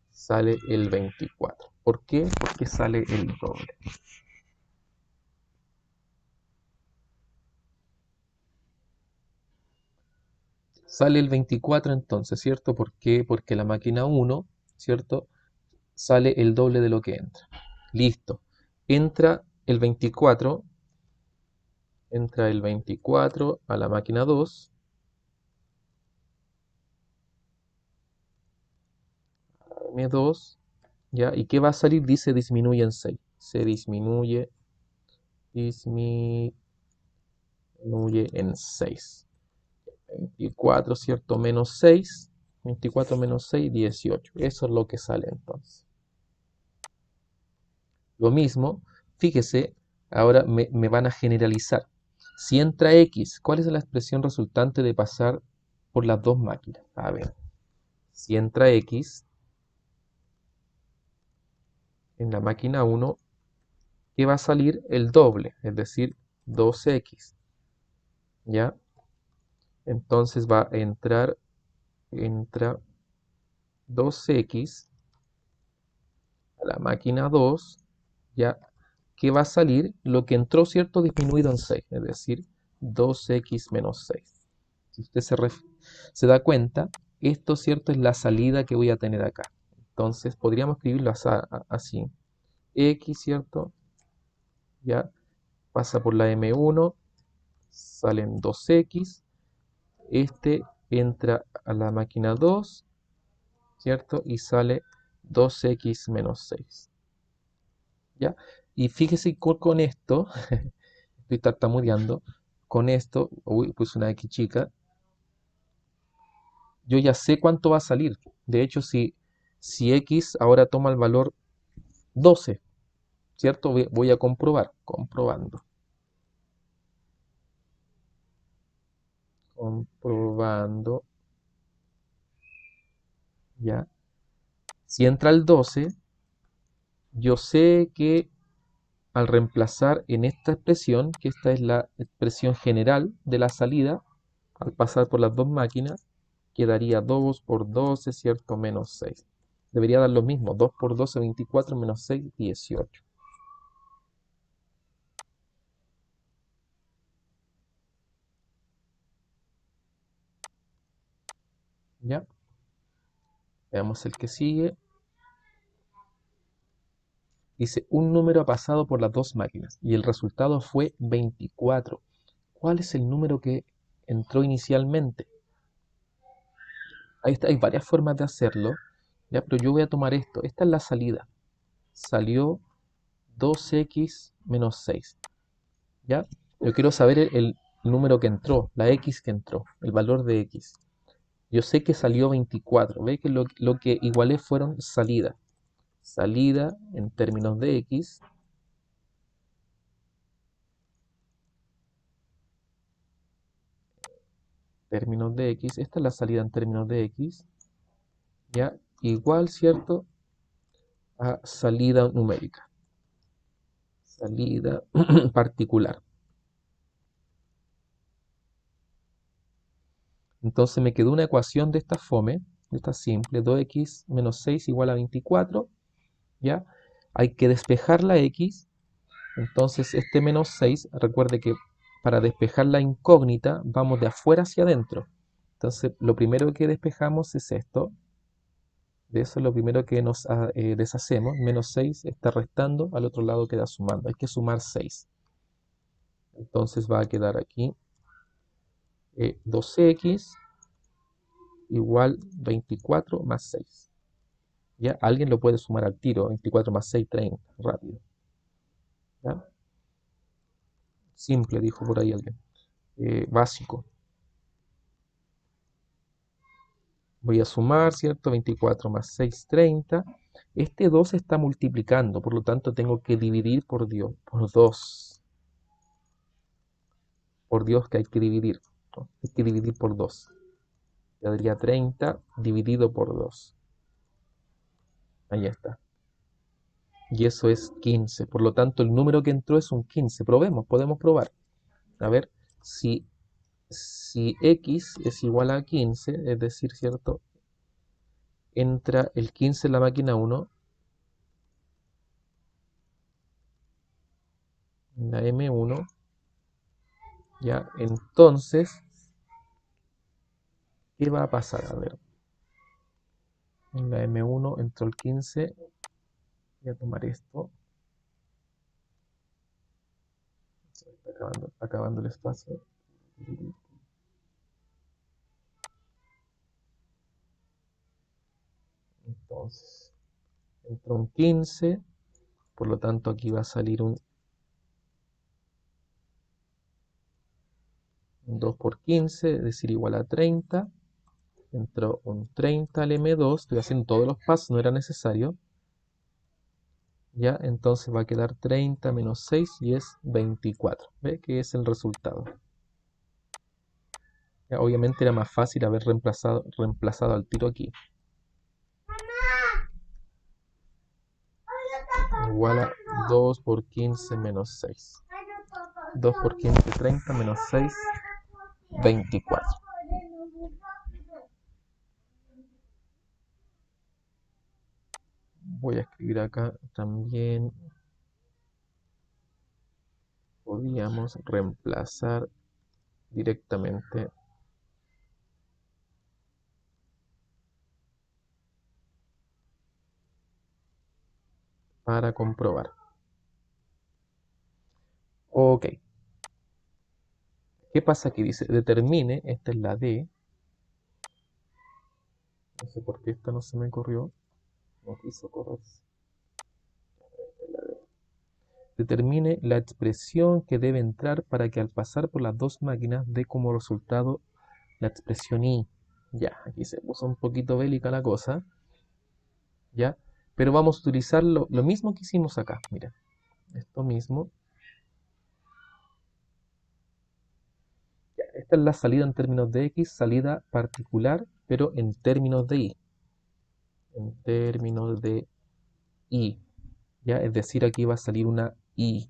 sale el 24. ¿Por qué? Porque sale el doble. Sale el 24 entonces, ¿cierto? ¿Por qué? Porque la máquina 1, ¿cierto? Sale el doble de lo que entra. Listo. Entra el 24. Entra el 24 a la máquina 2. M2. ¿Ya? ¿Y qué va a salir? Dice disminuye en 6. Se disminuye en 6. 24, ¿cierto? Menos 6. 24 menos 6, 18. Eso es lo que sale entonces. Lo mismo, fíjese, ahora me van a generalizar. Si entra X, ¿cuál es la expresión resultante de pasar por las dos máquinas? A ver, si entra X en la máquina 1, ¿qué va a salir? El doble, es decir, 2X. ¿Ya? Entonces va a entra 2X a la máquina 2, ¿ya? ¿Qué va a salir? Lo que entró, ¿cierto? Disminuido en 6, es decir, 2x menos 6. Si usted se da cuenta, esto, ¿cierto?, es la salida que voy a tener acá. Entonces, podríamos escribirlo así. X, ¿cierto? Ya pasa por la M1, salen 2x. Este entra a la máquina 2, ¿cierto? Y sale 2x menos 6. ¿Ya? Y fíjese con esto, estoy tartamudeando, con esto, uy, puse una X chica, yo ya sé cuánto va a salir. De hecho, si X ahora toma el valor 12, ¿cierto? Voy a comprobar, comprobando, ¿ya? Si entra el 12, yo sé que al reemplazar en esta expresión, que esta es la expresión general de la salida, al pasar por las dos máquinas, quedaría 2 por 12, ¿cierto? Menos 6. Debería dar lo mismo, 2 por 12, 24, menos 6, 18. ¿Ya? Veamos el que sigue. Dice, un número ha pasado por las dos máquinas y el resultado fue 24. ¿Cuál es el número que entró inicialmente? Ahí está, hay varias formas de hacerlo, ¿ya? Pero yo voy a tomar esto. Esta es la salida. Salió 2x menos 6. ¿Ya? Yo quiero saber el número que entró, la x que entró, el valor de x. Yo sé que salió 24. ¿Ve? Que lo que igualé fueron salida. Salida en términos de x. Términos de x. Esta es la salida en términos de x. ¿Ya? Igual, ¿cierto? A salida numérica. Salida particular. Entonces me quedó una ecuación de esta fome, de esta simple, 2x menos 6 igual a 24, ¿ya? Hay que despejar la x, entonces este menos 6, recuerde que para despejar la incógnita vamos de afuera hacia adentro. Entonces lo primero que despejamos es esto, de eso es lo primero que nos deshacemos, menos 6 está restando, al otro lado queda sumando, hay que sumar 6. Entonces va a quedar aquí 2x igual 24 más 6. ¿Ya? Alguien lo puede sumar al tiro, 24 más 6, 30, rápido. ¿Ya? Simple, dijo por ahí alguien. Básico. Voy a sumar, ¿cierto? 24 más 6, 30. Este 2 se está multiplicando, por lo tanto tengo que dividir por Dios, por 2. Por Dios que hay que dividir, ¿no? Hay que dividir por 2. Quedaría 30 dividido por 2. Ahí está. Y eso es 15. Por lo tanto, el número que entró es un 15. Probemos, podemos probar. A ver, si x es igual a 15, es decir, ¿cierto? Entra el 15 en la máquina 1, en la M1, ya, entonces, ¿qué va a pasar? A ver, en la M1 entró el 15, voy a tomar esto, se está acabando el espacio. Entonces, entró un 15, por lo tanto aquí va a salir un 2 por 15, es decir, igual a 30. Entró un 30 al M2, estoy haciendo todos los pasos, no era necesario. Ya, entonces va a quedar 30 menos 6 y es 24. ¿Ve? Que es el resultado. Ya, obviamente era más fácil haber reemplazado al tiro aquí. Igual a 2 por 15 menos 6. 2 por 15, 30 menos 6, 24. Voy a escribir acá también. Podríamos reemplazar directamente para comprobar. Ok. ¿Qué pasa aquí? Dice, determine, esta es la D. No sé por qué esta no se me corrió. No quiso correrse. Determine la expresión que debe entrar para que al pasar por las dos máquinas dé como resultado la expresión I. Ya, aquí se puso un poquito bélica la cosa. Ya, pero vamos a utilizar lo mismo que hicimos acá. Mira, esto mismo. Ya, esta es la salida en términos de X, salida particular, pero en términos de Y. En términos de Y. Ya, es decir, aquí va a salir una Y.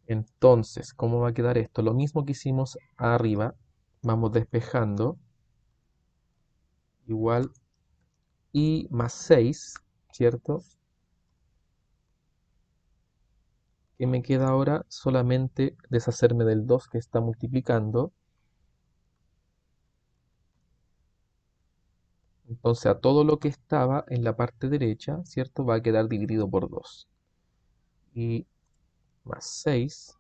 Entonces, ¿cómo va a quedar esto? Lo mismo que hicimos arriba, vamos despejando, igual y más 6, ¿cierto? ¿Qué me queda ahora? Solamente deshacerme del 2 que está multiplicando. Entonces a todo lo que estaba en la parte derecha, ¿cierto? Va a quedar dividido por 2. Y más 6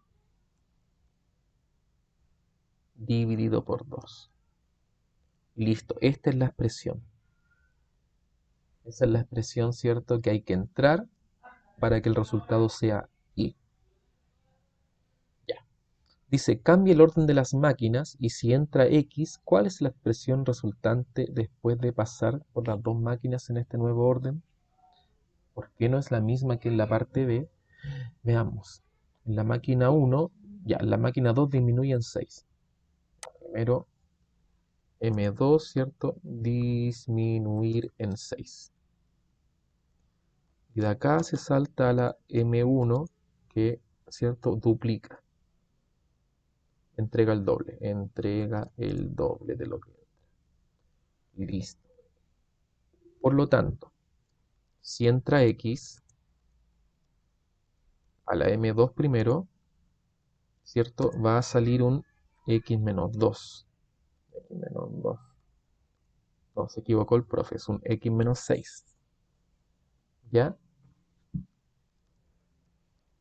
dividido por 2. Listo, esta es la expresión. Esa es la expresión, ¿cierto? Que hay que entrar para que el resultado sea Y. Ya. Dice, cambia el orden de las máquinas y si entra X, ¿cuál es la expresión resultante después de pasar por las dos máquinas en este nuevo orden? ¿Por qué no es la misma que en la parte B? Veamos. En la máquina 1, ya, en la máquina 2 disminuye en 6. Primero, M2, ¿cierto? Disminuir en 6. Y de acá se salta a la M1, que, ¿cierto? Duplica. Entrega el doble. Entrega el doble de lo que entra. Y listo. Por lo tanto, si entra X a la M2 primero, ¿cierto? Va a salir un X menos 2. X menos 2. No, se equivocó el profe, es un X menos 6. ¿Ya?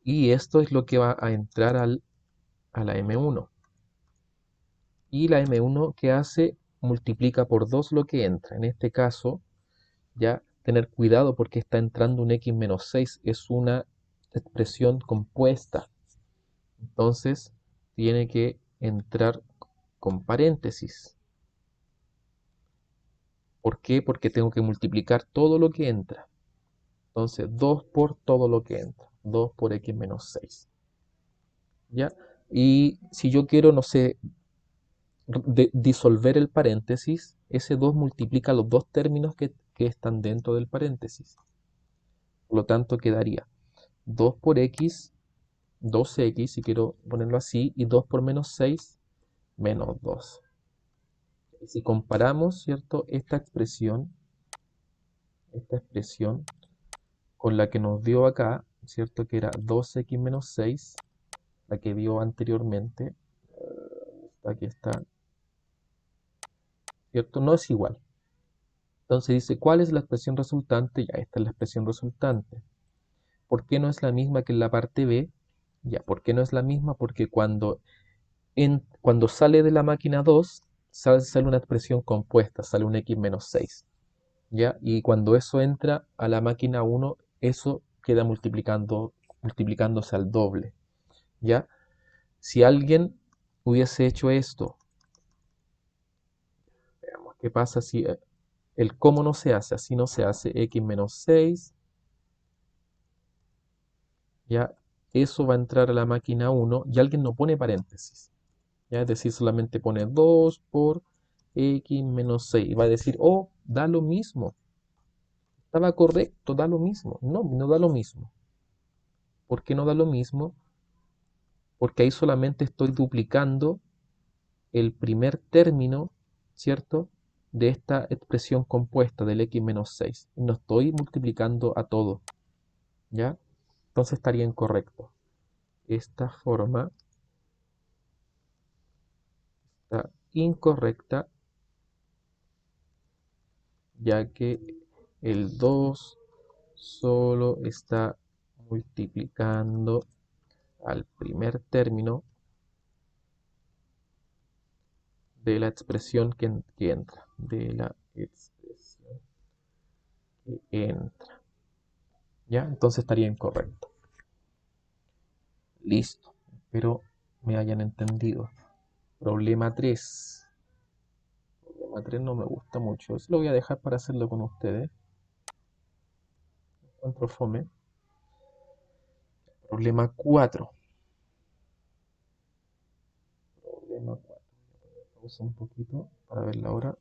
Y esto es lo que va a entrar a la M1. Y la M1 que hace multiplica por 2 lo que entra. En este caso, ya tener cuidado porque está entrando un X menos 6. Es una expresión compuesta. Entonces, tiene que entrar con paréntesis. ¿Por qué? Porque tengo que multiplicar todo lo que entra. Entonces, 2 por todo lo que entra. 2 por X menos 6. ¿Ya? Y si yo quiero, no sé, disolver el paréntesis, ese 2 multiplica los dos términos que están dentro del paréntesis. Por lo tanto, quedaría 2 por x, 2x, si quiero ponerlo así, y 2 por menos 6, menos 2. Y si comparamos, ¿cierto? Esta expresión con la que nos dio acá, ¿cierto? Que era 2x menos 6, la que dio anteriormente, aquí está, ¿cierto? No es igual. Entonces dice, ¿cuál es la expresión resultante? Ya, esta es la expresión resultante. ¿Por qué no es la misma que en la parte B? Ya, ¿por qué no es la misma? Porque cuando sale de la máquina 2, sale una expresión compuesta, sale un x menos 6. ¿Ya? Y cuando eso entra a la máquina 1, eso queda multiplicándose al doble. ¿Ya? Si alguien hubiese hecho esto, veamos qué pasa si el cómo no se hace, así no se hace, x menos 6, ¿ya? Eso va a entrar a la máquina 1 y alguien no pone paréntesis, ¿ya? Es decir, solamente pone 2 por x menos 6 y va a decir, oh, da lo mismo, estaba correcto, da lo mismo. No, no da lo mismo. ¿Por qué no da lo mismo? Porque ahí solamente estoy duplicando el primer término, ¿cierto? De esta expresión compuesta del x menos 6. Y no estoy multiplicando a todo, ¿ya? Entonces estaría incorrecto. Esta forma está incorrecta, ya que el 2 solo está multiplicando al primer término de la expresión que entra. De la expresión que entra. ¿Ya? Entonces estaría incorrecto. Listo. Espero me hayan entendido. Problema 3. Problema 3 no me gusta mucho. Eso lo voy a dejar para hacerlo con ustedes. Encuentro fome. Problema 4. Problema 4. Pausa un poquito para ver la hora.